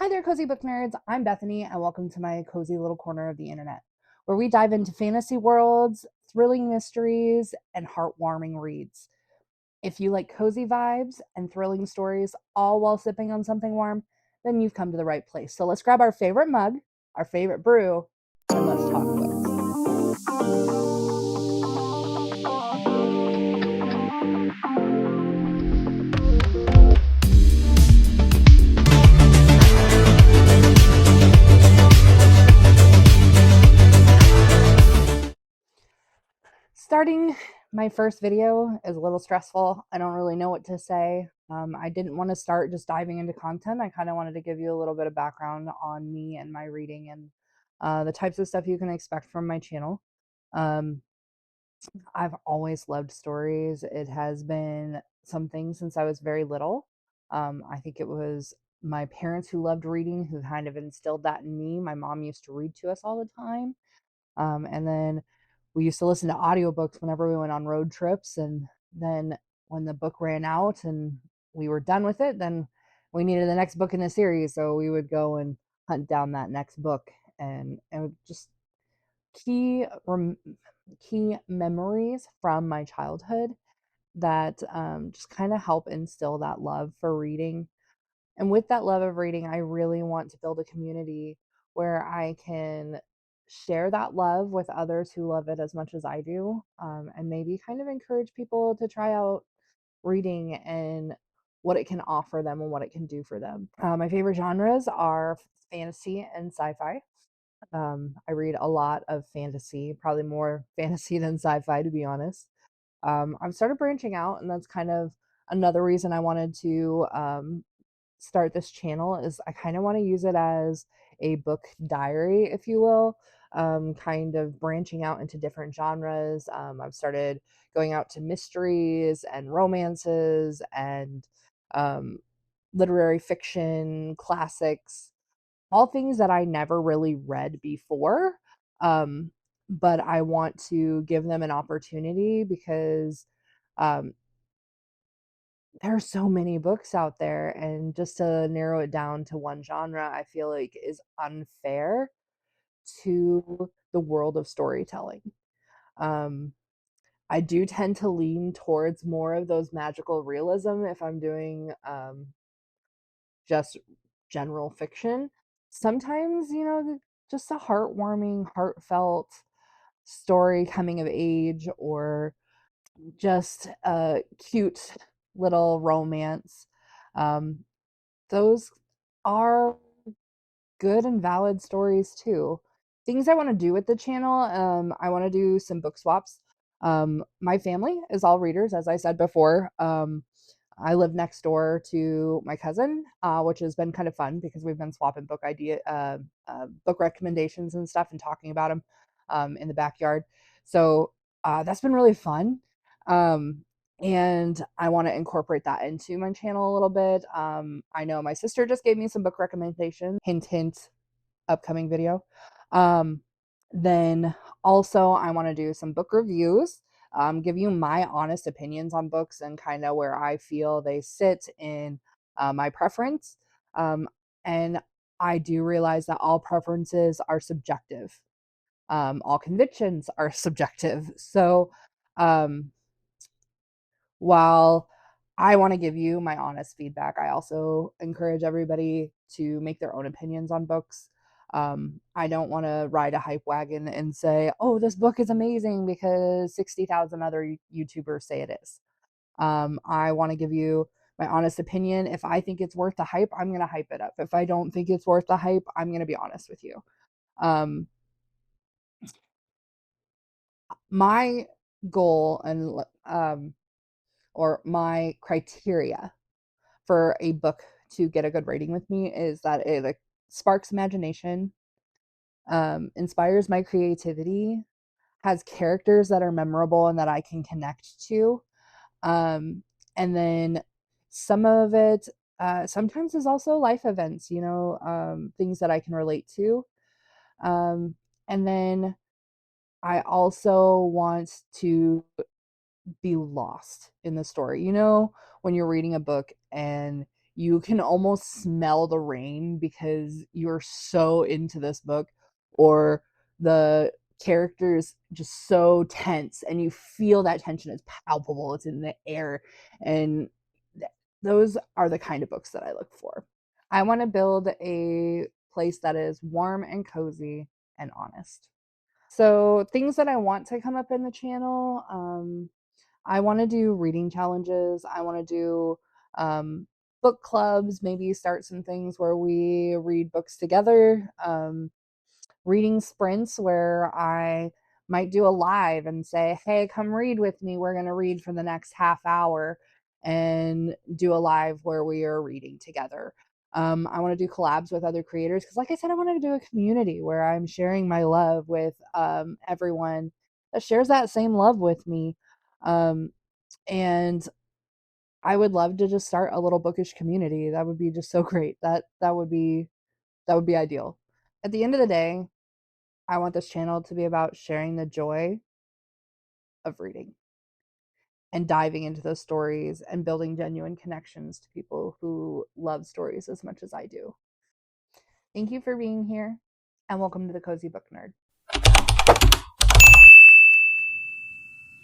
Hi there, cozy book nerds. I'm Bethany, and welcome to my cozy little corner of the internet, where we dive into fantasy worlds, thrilling mysteries, and heartwarming reads. If you like cozy vibes and thrilling stories, all while sipping on something warm, then you've come to the right place. So let's grab our favorite mug, our favorite brew, and let's talk books. Starting my first video is a little stressful. I don't really know what to say. I didn't want to start just diving into content. I kind of wanted to give you a little bit of background on me and my reading and the types of stuff you can expect from my channel. Um, I've always loved stories. It has been something since I was very little. I think it was my parents who loved reading who kind of instilled that in me. My mom used to read to us all the time. And then we used to listen to audiobooks whenever we went on road trips. And then when the book ran out and we were done with it, then we needed the next book in the series. So we would go and hunt down that next book. And just key rem- key memories from my childhood that just kind of help instill that love for reading. And with that love of reading, I really want to build a community where I can share that love with others who love it as much as I do, and maybe kind of encourage people to try out reading and what it can offer them and what it can do for them. My favorite genres are fantasy and sci fi. I read a lot of fantasy, probably more fantasy than sci fi, to be honest. I've started branching out, and that's kind of another reason I wanted to start this channel is I kind of want to use it as a book diary, if you will, kind of branching out into different genres. I've started going out to mysteries and romances and um, literary fiction, classics, all things that I never really read before. Um, but I want to give them an opportunity because um, there are so many books out there, and just to narrow it down to one genre, I feel like is unfair to the world of storytelling. Um, I do tend to lean towards more of those magical realism if I'm doing just general fiction. Sometimes, just a heartwarming, heartfelt story coming of age or just a cute little romance. Um, those are good and valid stories too. Things I want to do with the channel, I want to do some book swaps. My family is all readers, as I said before. I live next door to my cousin, which has been kind of fun because we've been swapping book recommendations and stuff, and talking about them in the backyard. So that's been really fun. Um, and I want to incorporate that into my channel a little bit. I know my sister just gave me some book recommendations. Hint, hint, upcoming video. Um, then also, I want to do some book reviews, give you my honest opinions on books and kind of where I feel they sit in my preference. Um, and I do realize that all preferences are subjective, all convictions are subjective. So, um, while I want to give you my honest feedback, I also encourage everybody to make their own opinions on books. I don't want to ride a hype wagon and say, oh, this book is amazing because 60,000 other YouTubers say it is. I want to give you my honest opinion. If I think it's worth the hype, I'm going to hype it up. If I don't think it's worth the hype, I'm going to be honest with you. Um, my goal or my criteria for a book to get a good rating with me is that it like sparks imagination, inspires my creativity, has characters that are memorable and that I can connect to. Um, and then some of it sometimes is also life events, things that I can relate to. Um, and then I also want to be lost in the story. When you're reading a book and you can almost smell the rain because you're so into this book, or the characters just so tense and you feel that tension is palpable, it's in the air. And those are the kind of books that I look for. I want to build a place that is warm and cozy and honest. So things that I want to come up in the channel, I want to do reading challenges. I want to do book clubs, maybe start some things where we read books together. Reading sprints where I might do a live and say, hey, come read with me. We're going to read for the next half hour, and do a live where we are reading together. I want to do collabs with other creators because, like I said, I want to do a community where I'm sharing my love with everyone that shares that same love with me. Um, and I would love to just start a little bookish community. That would be just so great. That would be ideal. At the end of the day, I want this channel to be about sharing the joy of reading and diving into those stories and building genuine connections to people who love stories as much as I do. Thank you for being here, and welcome to the Cozy Book Nerd.